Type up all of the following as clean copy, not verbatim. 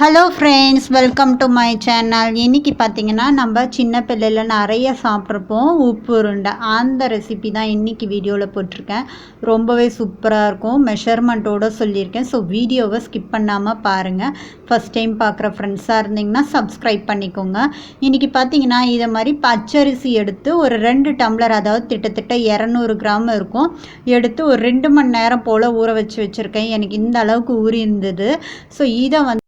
Hello friends, welcome to my channel. இன்றைக்கி பார்த்திங்கன்னா நம்ம சின்ன பிள்ளையில் நிறைய சாப்பிட்ருப்போம் உப்பு உருண்டை. அந்த ரெசிபி தான் இன்றைக்கி வீடியோவில் போட்டிருக்கேன். ரொம்பவே சூப்பராக இருக்கும். மெஷர்மெண்ட்டோடு சொல்லியிருக்கேன். ஸோ வீடியோவை ஸ்கிப் பண்ணாமல் பாருங்கள். ஃபஸ்ட் டைம் பார்க்குற ஃப்ரெண்ட்ஸாக இருந்திங்கன்னா சப்ஸ்கிரைப் பண்ணிக்கோங்க. இன்றைக்கி பார்த்திங்கன்னா இதை மாதிரி பச்சரிசி எடுத்து ஒரு 2 டம்ளர், அதாவது கிட்டத்தட்ட 200 கிராம் இருக்கும், எடுத்து ஒரு 2 மணி நேரம் போல் ஊற வச்சுருக்கேன். எனக்கு இந்த அளவுக்கு ஊறி இருந்தது. ஸோ இதை வந்து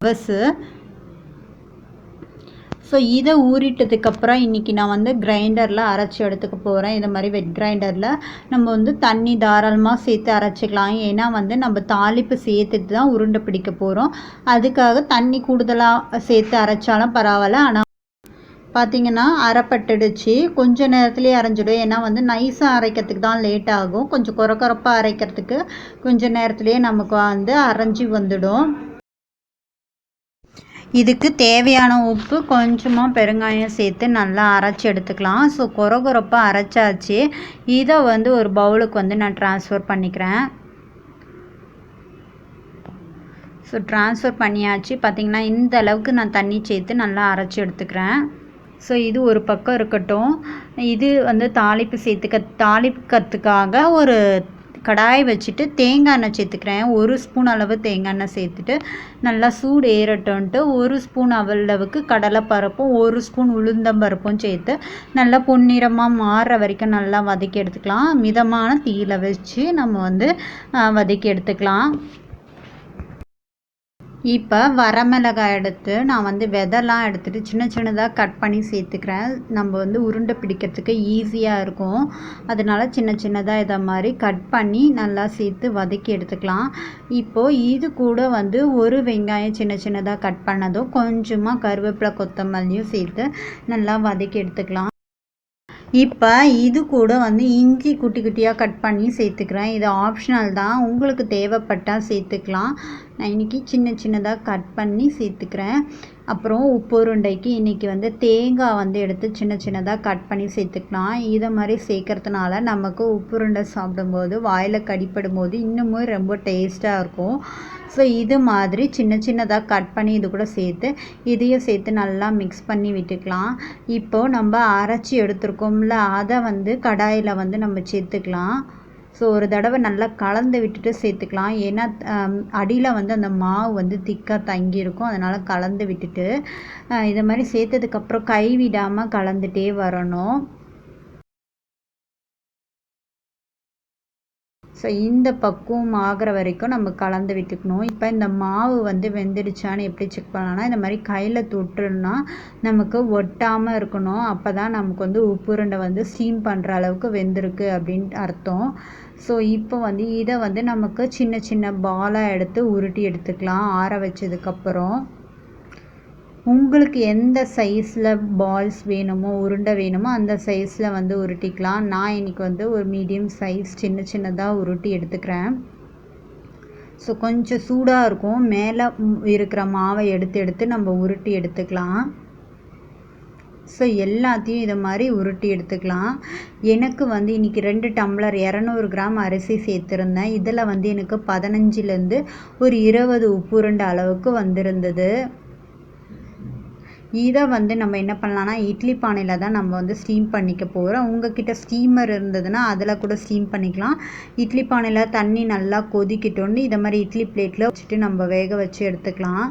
இதை ஊறிட்டதுக்கப்புறம் இன்றைக்கி நான் கிரைண்டரில் அரைச்சி எடுத்துக்க போகிறேன். இது மாதிரி வெட் கிரைண்டரில் நம்ம தண்ணி தாராளமாக சேர்த்து அரைச்சிக்கலாம். ஏன்னா நம்ம தாளிப்பு சேர்த்துட்டு தான் உருண்டை பிடிக்க போகிறோம். அதுக்காக தண்ணி கூடுதலாக சேர்த்து அரைச்சாலும் பரவாயில்ல. ஆனால் பார்த்திங்கன்னா அரைப்பட்டுடுச்சு, கொஞ்சம் நேரத்துலேயே அரைஞ்சிடும். ஏன்னா நைஸாக அரைக்கிறதுக்கு தான் லேட் ஆகும். கொஞ்சம் குறப்பாக அரைக்கிறதுக்கு கொஞ்சம் நேரத்துலேயே நமக்கு அரைஞ்சி வந்துடும். இதுக்கு தேவையான உப்பு, கொஞ்சமாக பெருங்காயம் சேர்த்து நல்லா அரைச்சி எடுத்துக்கலாம். ஸோ குறப்பாக அரைச்சாச்சு. இதை ஒரு பவுலுக்கு நான் ட்ரான்ஸ்ஃபர் பண்ணிக்கிறேன். ஸோ ட்ரான்ஸ்ஃபர் பண்ணியாச்சு. பார்த்திங்கன்னா இந்த அளவுக்கு நான் தண்ணி சேர்த்து நல்லா அரைச்சி எடுத்துக்கிறேன். ஸோ இது ஒரு பக்கம் இருக்கட்டும். இது தாளிக்கிறதுக்காக ஒரு கடாய் வச்சுட்டு தேங்காய் எண்ணெய் சேர்த்துக்கிறேன். 1 ஸ்பூன் அளவு தேங்காய் எண்ணெய் சேர்த்துட்டு நல்லா சூடு ஏறட்டும்ன்ட்டு 1 ஸ்பூன் அளவுக்கு கடலைப்பருப்பும் 1 ஸ்பூன் உளுந்தம்பருப்பும் சேர்த்து நல்லா பொன்னிறமாக மாறுற வரைக்கும் நல்லா வதக்கி எடுத்துக்கலாம். மிதமான தீயில் வச்சு நம்ம வதக்கி எடுத்துக்கலாம். இப்போ வரமிளகாய் எடுத்து நான் விதைலாம் எடுத்துகிட்டு சின்ன சின்னதாக கட் பண்ணி சேர்த்துக்கிறேன். நம்ம உருண்டை பிடிக்கிறதுக்கு ஈஸியாக இருக்கும். அதனால் சின்ன சின்னதாக இதை மாதிரி கட் பண்ணி நல்லா சேர்த்து வதக்கி எடுத்துக்கலாம். இப்போது இது கூட ஒரு வெங்காயம் சின்ன சின்னதாக கட் பண்ணதும் கொஞ்சமாக கருவேப்பிலை கொத்தமல்லியும் சேர்த்து நல்லா வதக்கி எடுத்துக்கலாம். இப்போ இது கூட இஞ்சி குட்டி குட்டியாக கட் பண்ணி சேர்த்துக்கிறேன். இது ஆப்ஷனல் தான், உங்களுக்கு தேவைப்பட்டால் சேர்த்துக்கலாம். நான் இன்றைக்கி சின்ன சின்னதாக கட் பண்ணி சேர்த்துக்கிறேன். அப்புறம் உப்பு உருண்டைக்கு இன்றைக்கி தேங்காய் எடுத்து சின்ன சின்னதாக கட் பண்ணி சேர்த்துக்கலாம். இதை மாதிரி சேர்க்கறதுனால நமக்கு உப்பு உருண்டை சாப்பிடும்போது வாயில் கடிப்படும் போது இன்னமும் ரொம்ப டேஸ்ட்டாக இருக்கும். ஸோ இது மாதிரி சின்ன சின்னதாக கட் பண்ணி இது கூட சேர்த்து இதையும் சேர்த்து நல்லா மிக்ஸ் பண்ணி விட்டுக்கலாம். இப்போது நம்ம அரைச்சி எடுத்துருக்கோம்ல, அதை கடாயில் நம்ம சேர்த்துக்கலாம். ஸோ ஒரு தடவை நல்லா கலந்து விட்டுட்டு சேர்த்துக்கலாம். ஏன்னா அடியில் அந்த மாவு திக்காக தங்கியிருக்கும். அதனால் கலந்து விட்டுட்டு இதை மாதிரி சேர்த்ததுக்கப்புறம் கை விடாமல் கலந்துகிட்டே வரணும். ஸோ இந்த பக்குவம் ஆகிற வரைக்கும் நம்ம கலந்து விட்டுக்கணும். இப்போ இந்த மாவு வெந்துடுச்சான்னு எப்படி செக் பண்ணலான்னா, இந்த மாதிரி கையில் தொட்டுன்னா நமக்கு ஒட்டாமல் இருக்கணும். அப்போ தான் நமக்கு உப்பு உருண்டை ஸ்டீம் பண்ணுற அளவுக்கு வெந்திருக்கு அப்படின்ட்டு அர்த்தம். ஸோ இப்போ இதை நமக்கு சின்ன சின்ன பாலாக எடுத்து உருட்டி எடுத்துக்கலாம் ஆற வச்சதுக்கப்புறம். உங்களுக்கு எந்த சைஸில் பால்ஸ் வேணுமோ, உருண்டை வேணுமோ அந்த சைஸில் உருட்டிக்கலாம். நான் இன்றைக்கி ஒரு மீடியம் சைஸ் சின்ன சின்னதாக உருட்டி எடுத்துக்கிறேன். ஸோ கொஞ்சம் சூடாக இருக்கும். மேலே இருக்கிற மாவை எடுத்து நம்ம உருட்டி எடுத்துக்கலாம். ஸோ எல்லாத்தையும் இதை மாதிரி உருட்டி எடுத்துக்கலாம். எனக்கு இன்றைக்கி 2 டம்ளர் 200 கிராம் அரிசி சேர்த்துருந்தேன். இதில் எனக்கு 15லேருந்து ஒரு 20 உப்பு உருண்டை அளவுக்கு வந்திருந்தது. இதை நம்ம என்ன பண்ணலான்னா, இட்லி பானையில் தான் நம்ம ஸ்டீம் பண்ணிக்க போகிறோம். உங்கள்கிட்ட ஸ்டீமர் இருந்ததுன்னா அதில் கூட ஸ்டீம் பண்ணிக்கலாம். இட்லி பானையில் தண்ணி நல்லா கொதிக்கிட்டோன்னு இதை மாதிரி இட்லி பிளேட்டில் வச்சுட்டு நம்ம வேக வச்சு எடுத்துக்கலாம்.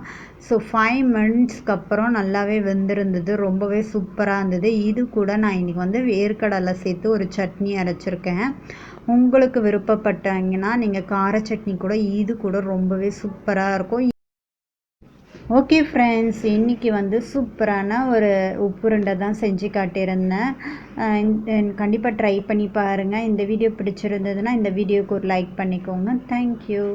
ஸோ 5 மினிட்ஸ்க்கு அப்புறம் நல்லாவே வெந்திருந்தது. ரொம்பவே சூப்பராக இருந்தது. இது கூட நான் இன்றைக்கி வேர்க்கடலை சேர்த்து ஒரு சட்னி அரைச்சிருக்கேன். உங்களுக்கு விருப்பப்பட்டாங்கன்னா நீங்கள் கார சட்னி கூட இது கூட ரொம்பவே சூப்பராக இருக்கும். ஓகே ஃப்ரெண்ட்ஸ், இன்றைக்கி சூப்பரான ஒரு உப்புருண்டை தான் செஞ்சு காட்டியிருந்தேன். கண்டிப்பாக ட்ரை பண்ணி பாருங்கள். இந்த வீடியோ பிடிச்சிருந்ததுன்னா இந்த வீடியோவுக்கு ஒரு லைக் பண்ணிக்கோங்க. தேங்க்யூ.